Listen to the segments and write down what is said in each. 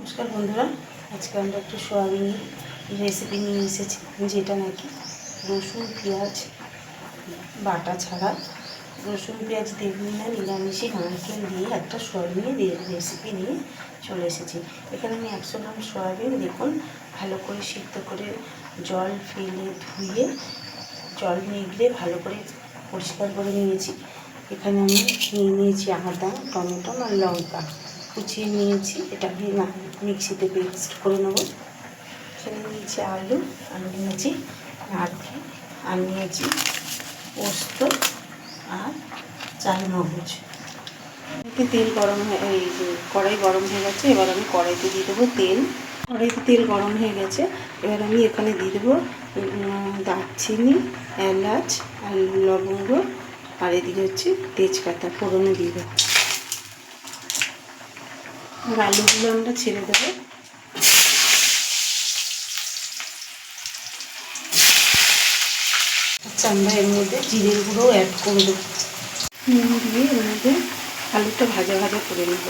নমস্কার বন্ধুরা, আজকে আমরা একটু সোয়াবিন রেসিপি নিয়ে এসেছি, যেটা নাকি রসুন পেঁয়াজ বাটা ছাড়া, রসুন পেঁয়াজ দেবেন না, নিরামিষি নারকেল দিয়ে একটা সোয়াবিনের রেসিপি নিয়ে চলে এসেছি। এখানে আমি 100 গ্রাম সোয়াবিন দেখুন ভালো করে সিদ্ধ করে জল ফেলে ধুয়ে জল নিগড়ে ভালো করে পরিষ্কার করে নিয়েছি। এখানে আমি নিয়েছি আদা, টমেটো আর লঙ্কা কুচিয়ে নিয়েছি, এটা আমি মিক্সিতে পেস্ট করে নেব। এখানে নিয়েছি আলু নিয়েছি নারকেল আর নিয়েছি পোস্ত আর চালমগজ। তেল গরম এই কড়াই গরম হয়ে গেছে, এবার আমি কড়াইতে দিয়ে দেবো তেল। কড়াইতে তেল গরম হয়ে গেছে, এবার আমি এখানে দিয়ে দেবো দারচিনি, এলাচ আর লবঙ্গ আর এদিকে হচ্ছে তেজপাতা ফোড়নে দিয়ে দেবো। আর আলুগুলো আমরা ছেড়ে দেবো। আচ্ছা, আমরা এর মধ্যে জিরের গুঁড়ো অ্যাড করে দেবো। নুন দিয়ে এর মধ্যে আলুটা ভাজা ভাজা করে নেব।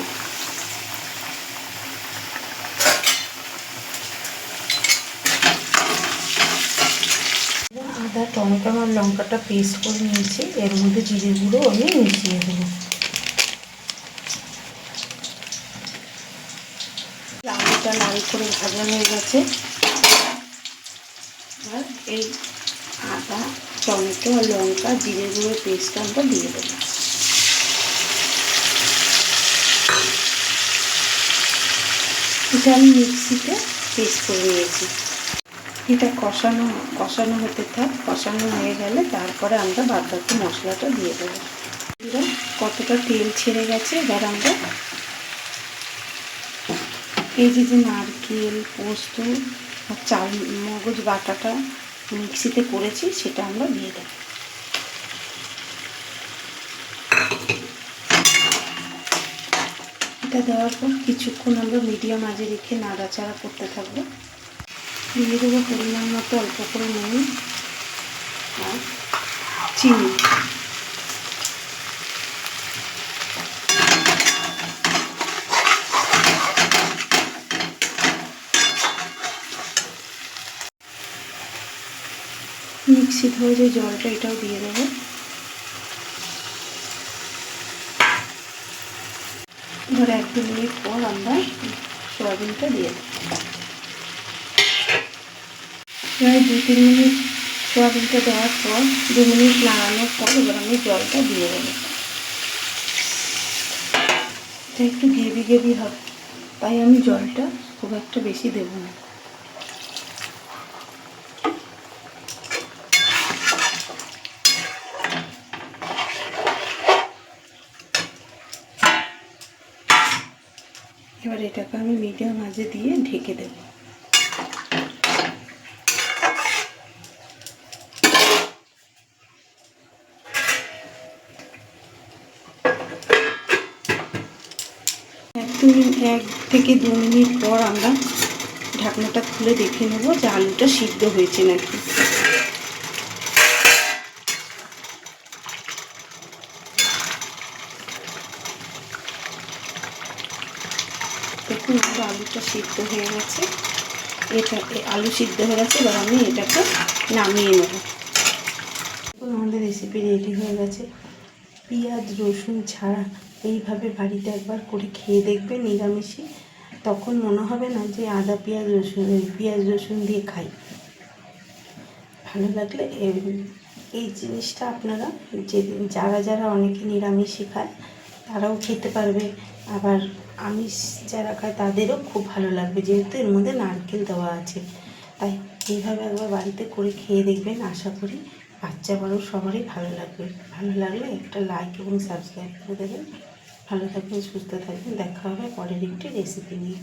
আদা টমেটো আর লঙ্কাটা পেস্ট করে নিয়েছি, এর মধ্যে জিরের গুঁড়ো আমি মিশিয়ে দেবো। আলুটা লাল করে ভাজা হয়ে গেছে, আর এই আদা টমেটো আর লঙ্কা জিরে গুঁড়ো পেস্টটা আমরা দিয়ে দেবো। এটা আমি মিক্সিতে পেস্ট করে নিয়েছি। এটা কষানো হতে থাক, কষানো হয়ে গেলে তারপরে আমরা বাদ বাকি মশলাটা দিয়ে দেবো। এটা কতটা তেল ছেড়ে গেছে, এবার আমরা এই যে নারকেল পোস্ত আর চালমগজ বাটাটা মিক্সিতে করেছি সেটা আমরা দিয়ে দেব। এটা দেওয়ার পর কিছুক্ষণ আমরা মিডিয়াম আঁচে রেখে নাড়াচাড়া করতে থাকবো। দিয়ে দেবো পরিমাণ মতো অল্প করে নুন আর চিনি। মিক্সি ধোয়া যে জলটা এটাও দিয়ে দেবো। ধর 1-2 মিনিট পর আমরা সোয়াবিনটা দিয়ে দেবো। প্রায় 2-3 মিনিট সোয়াবিনটা দেওয়ার পর 2 মিনিট নাড়ানোর পর এবার আমি জলটা দিয়ে দেবো। এটা একটু গ্রেভি হবে, তাই আমি জলটা খুব একটা বেশি দেবো না। এবার এটাকে আমি মিডিয়াম আঁচে দিয়ে ঢেকে দেব। এক থেকে 2 মিনিট পর আমরা ঢাকনাটা খুলে দেখে নেব যে আলুটা সিদ্ধ হয়েছে নাকি। দেখুন আলুটা সিদ্ধ হয়ে গেছে, আলু সিদ্ধ হয়ে গেছে। এবার আমি এটাকে নামিয়ে নেব। আমাদের রেসিপি রেডি হয়ে গেছে। পেঁয়াজ রসুন ছাড়া এইভাবে বাড়িতে একবার করে খেয়ে দেখবেন নিরামিষি, তখন মনে হবে না যে আদা পেঁয়াজ রসুন দিয়ে খাই। ভালো লাগলে এই জিনিসটা আপনারা যারা অনেকে নিরামিষই খায় তারাও খেতে পারবে, আবার আমিষ যারা খায় তাদেরও খুব ভালো লাগবে, যেহেতু এর মধ্যে নারকেল দেওয়া আছে। তাই এইভাবে একবার বাড়িতে করে খেয়ে দেখবেন, আশা করি বাচ্চা বড় সবারই ভালো লাগবে। ভালো লাগলে একটা লাইক এবং সাবস্ক্রাইব করে দেবেন। ভালো থাকবেন, সুস্থ থাকবেন, দেখা হবে পরের একটি রেসিপি নিয়ে।